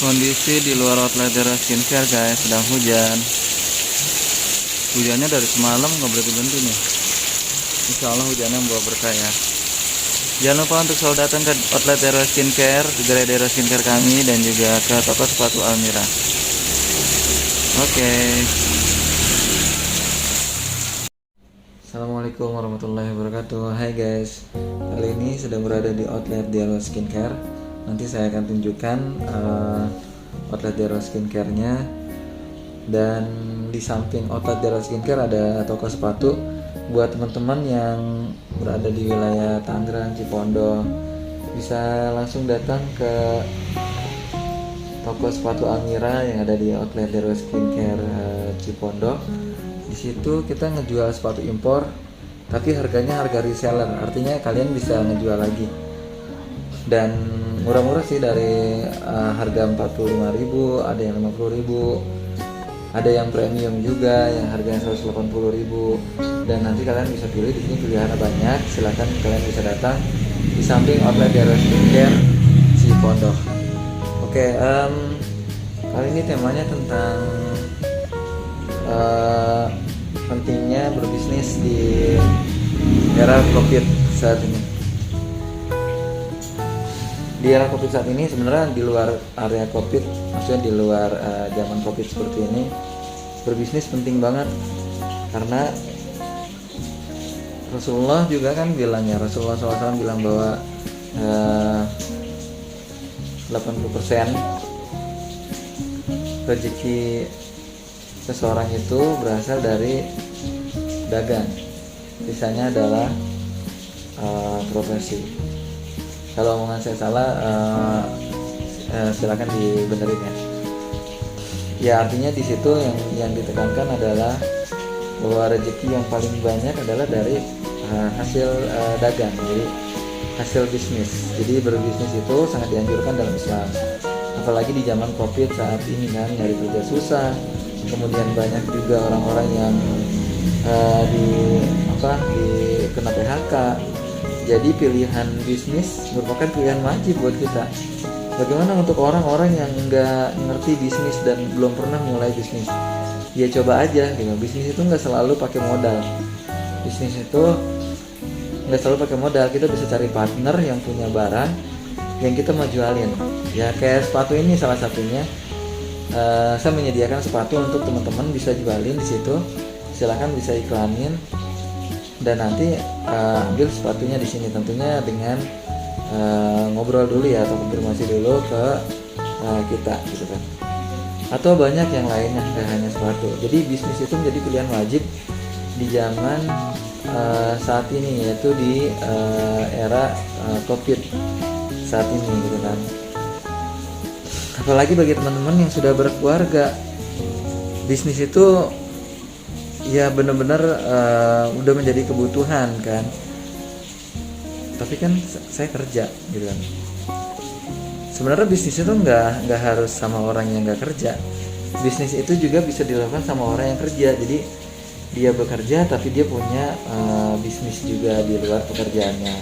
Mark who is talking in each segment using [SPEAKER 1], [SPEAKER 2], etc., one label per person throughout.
[SPEAKER 1] Kondisi di luar outlet Dera Skincare guys, sedang hujan. Hujannya dari semalam nggak berhenti-berhenti nih. Insya Allah hujannya membawa berkah ya. Jangan lupa untuk selalu datang ke outlet Dera Skincare, di gerai Dera Skincare kami, dan juga ke toko sepatu Almira. Oke. Assalamualaikum warahmatullahi wabarakatuh. Hai guys, kali ini sedang berada di outlet Dera Skincare. Nanti saya akan tunjukkan outlet Dera Skincare-nya. Dan di samping outlet Dera Skincare ada toko sepatu buat teman-teman yang berada di wilayah Tangerang, Cipondoh. Bisa langsung datang ke toko sepatu Almira yang ada di outlet Dera Skincare Cipondoh. Di situ kita ngejual sepatu impor, tapi harganya harga reseller, artinya kalian bisa ngejual lagi. Dan murah-murah sih, dari harga 45.000, ada yang 50.000, ada yang premium juga yang harganya 180.000. Dan nanti kalian bisa pilih, di sini pilihannya banyak. Silahkan kalian bisa datang di samping outlet Dera Skincare Cipondoh. Oke, kali ini temanya tentang pentingnya berbisnis di era COVID saat ini. Di era COVID saat ini, sebenarnya di luar area COVID, maksudnya di luar zaman COVID seperti ini, berbisnis penting banget. Karena Rasulullah juga kan bilang ya, Rasulullah SAW bilang bahwa 80% rezeki seseorang itu berasal dari dagang, sisanya adalah profesi. Kalau omongan saya salah, silakan dibenerin ya. Ya, artinya di situ yang ditekankan adalah bahwa rezeki yang paling banyak adalah dari hasil dagang, jadi hasil bisnis. Jadi berbisnis itu sangat dianjurkan dalam Islam. Apalagi di zaman COVID saat ini kan, nyari kerja susah. Kemudian banyak juga orang-orang yang kena PHK. Jadi pilihan bisnis merupakan pilihan wajib buat kita. Bagaimana untuk orang-orang yang nggak ngerti bisnis dan belum pernah mulai bisnis? Ya coba aja gitu. Bisnis itu nggak selalu pakai modal. Bisnis itu nggak selalu pakai modal. Kita bisa cari partner yang punya barang yang kita mau jualin. Ya kayak sepatu ini salah satunya. Saya menyediakan sepatu untuk teman-teman bisa jualin di situ. Silahkan bisa iklanin. Dan nanti ambil sepatunya di sini, tentunya dengan ngobrol dulu ya, atau konfirmasi dulu ke kita gitu kan. Atau banyak yang lainnya, tidak hanya sepatu. Jadi bisnis itu menjadi pilihan wajib di zaman saat ini, yaitu di era COVID saat ini gitu kan. Apalagi bagi teman-teman yang sudah berkeluarga, bisnis itu ya benar-benar udah menjadi kebutuhan kan. Tapi kan saya kerja gitu kan. Sebenarnya bisnis itu nggak harus sama orang yang nggak kerja. Bisnis itu juga bisa dilakukan sama orang yang kerja. Jadi dia bekerja tapi dia punya bisnis juga di luar pekerjaannya.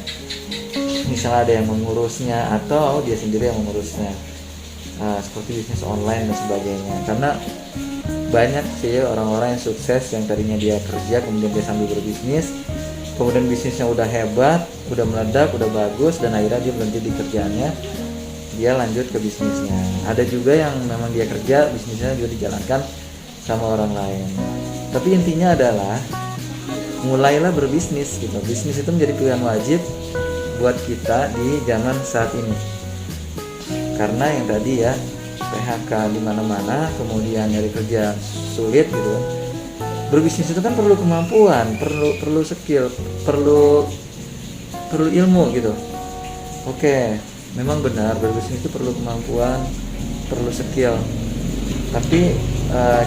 [SPEAKER 1] Misalnya ada yang mengurusnya atau dia sendiri yang mengurusnya, seperti bisnis online dan sebagainya. Karena banyak sih orang-orang yang sukses yang tadinya dia kerja kemudian dia sambil berbisnis, kemudian bisnisnya udah hebat, udah meledak, udah bagus, dan akhirnya dia berhenti di kerjaannya, dia lanjut ke bisnisnya. Ada juga yang memang dia kerja, bisnisnya juga dijalankan sama orang lain. Tapi intinya adalah mulailah berbisnis gitu. Bisnis itu menjadi pilihan wajib buat kita di zaman saat ini. Karena yang tadi ya, PHK di mana-mana, kemudian nyari kerja sulit gitu. Berbisnis itu kan perlu kemampuan, perlu skill, perlu ilmu gitu. Oke, memang benar berbisnis itu perlu kemampuan, perlu skill. Tapi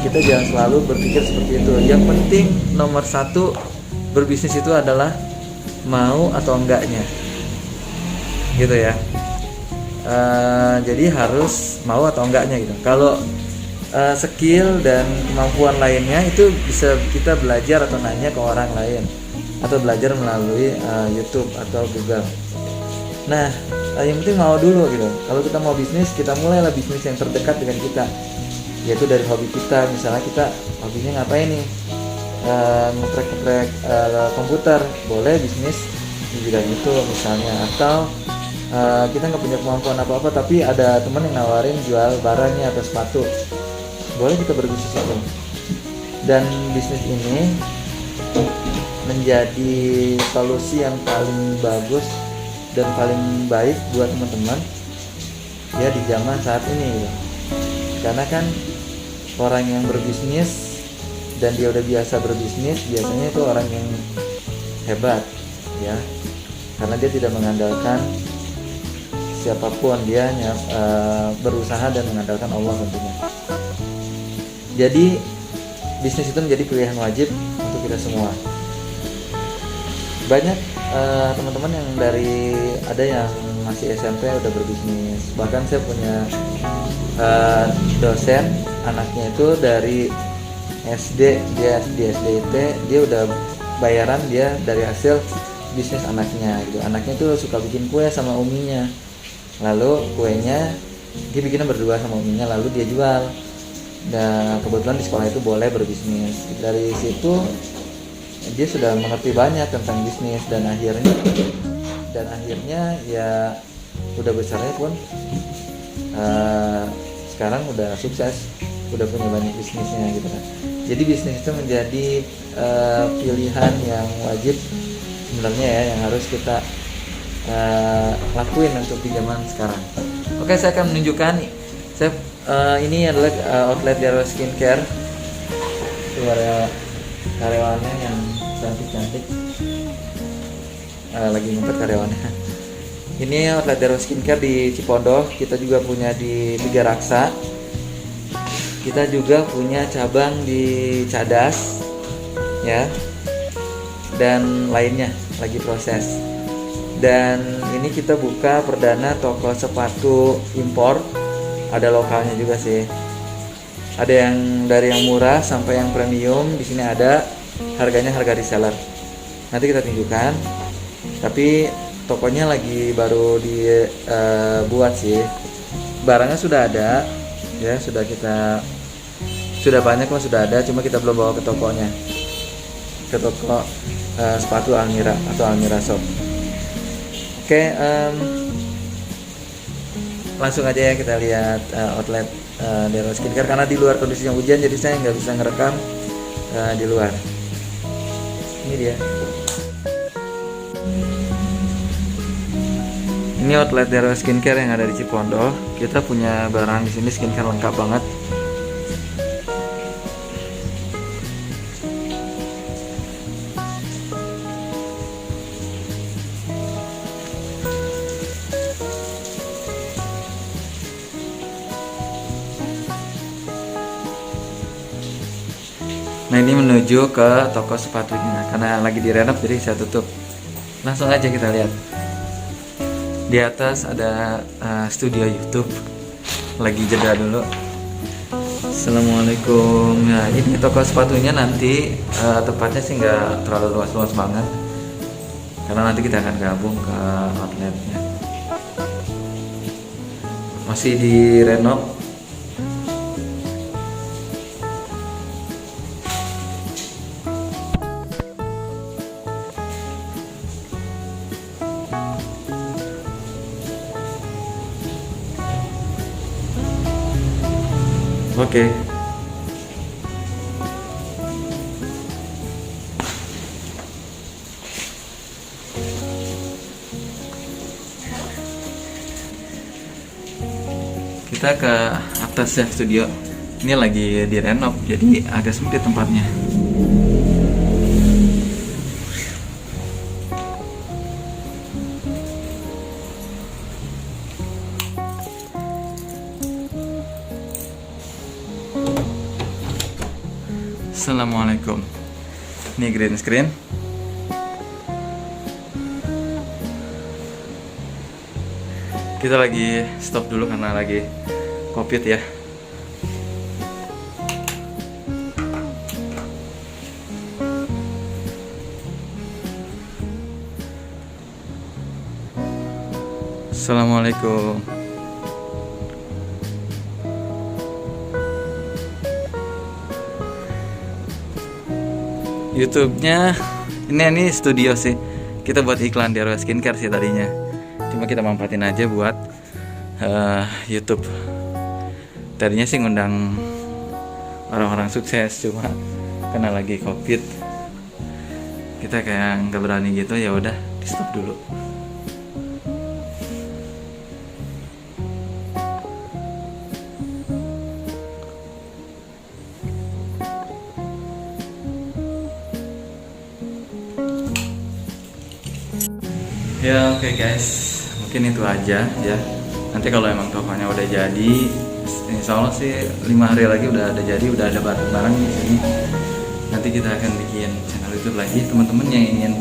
[SPEAKER 1] kita jangan selalu berpikir seperti itu. Yang penting nomor satu berbisnis itu adalah mau atau enggaknya, gitu ya. Jadi harus mau atau enggaknya gitu. Kalau skill dan kemampuan lainnya itu bisa kita belajar atau nanya ke orang lain, atau belajar melalui YouTube atau Google. Nah, yang penting mau dulu gitu. Kalau kita mau bisnis, kita mulailah bisnis yang terdekat dengan kita, yaitu dari hobi kita. Misalnya kita hobinya ngapain nih, ngeprek-ngeprek komputer, boleh bisnis di bidang itu misalnya. Atau kita nggak punya kemampuan apa-apa tapi ada teman yang nawarin jual barangnya atau sepatu, boleh kita berbisnis itu. Dan bisnis ini menjadi solusi yang paling bagus dan paling baik buat teman-teman ya di zaman saat ini gitu. Karena kan orang yang berbisnis dan dia udah biasa berbisnis, biasanya itu orang yang hebat ya, karena dia tidak mengandalkan siapapun, dia hanya berusaha dan mengandalkan Allah tentunya. Jadi bisnis itu menjadi pilihan wajib untuk kita semua. Banyak teman-teman yang ada yang masih SMP udah berbisnis. Bahkan saya punya dosen, anaknya itu dari SD, dia di SDIT, dia udah bayaran dia dari hasil bisnis anaknya gitu. Anaknya tuh suka bikin kue sama uminya, lalu kuenya dia bikinnya berdua sama uminya, lalu dia jual. Nah kebetulan di sekolah itu boleh berbisnis. Dari situ dia sudah mengerti banyak tentang bisnis, dan akhirnya ya udah besarnya pun sekarang udah sukses, udah punya banyak bisnisnya gitu kan. Jadi bisnis itu menjadi pilihan yang wajib sebenarnya ya, yang harus kita lakuin untuk di zaman sekarang. Oke, saya akan menunjukkan ini adalah outlet Darrow Skincare. Itu ada karyawannya yang cantik-cantik, lagi ngumpet karyawannya. Ini outlet Darrow Skincare di Cipondoh. Kita juga punya di Tiga Raksa. Kita juga punya cabang di Cadas ya, dan lainnya lagi proses. Dan ini kita buka perdana toko sepatu impor, ada lokalnya juga sih. Ada yang dari yang murah sampai yang premium, di sini ada, harganya harga reseller. Nanti kita tunjukkan. Tapi tokonya lagi baru dibuat sih. Barangnya sudah ada, ya sudah banyak lah, sudah ada. Cuma kita belum bawa ke tokonya, ke toko sepatu Almira atau Almira Shop. Oke, langsung aja ya kita lihat outlet Darrow Skincare. Karena di luar kondisinya hujan, jadi saya nggak bisa ngerekam di luar. Ini dia. Ini outlet Darrow Skincare yang ada di Cipondoh. Kita punya barang di sini skincare lengkap banget. Nah ini menuju ke toko sepatunya, karena lagi direnov jadi saya tutup. Langsung aja kita lihat. Di atas ada studio YouTube. Lagi jeda dulu. Assalamualaikum. Nah ini toko sepatunya nanti tempatnya sih nggak terlalu luas-luas banget, karena nanti kita akan gabung ke outletnya. Masih direnov. Oke. Kita ke atas ya studio. Ini lagi direnov, jadi agak sempit tempatnya. Assalamualaikum. Ini green screen. Kita lagi stop dulu karena lagi COVID ya. Assalamualaikum. YouTube-nya ini studio sih. Kita buat iklan di RW Skincare sih tadinya. Cuma kita manfaatin aja buat YouTube. Tadinya sih ngundang orang-orang sukses, cuma karena lagi COVID kita kayak nggak berani gitu, ya udah di stop dulu. Ya oke guys, mungkin itu aja ya. Nanti kalau emang tokonya udah jadi, insya Allah sih 5 hari lagi udah ada jadi, udah ada barang-barang di sini. Nanti kita akan bikin channel YouTube lagi. Teman-teman yang ingin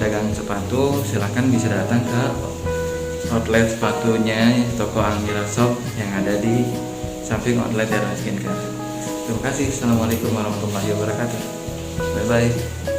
[SPEAKER 1] dagang sepatu, silahkan bisa datang ke outlet sepatunya toko Almira Shop yang ada di samping outlet RW Skincare. Terima kasih. Assalamualaikum warahmatullahi wabarakatuh. Bye bye.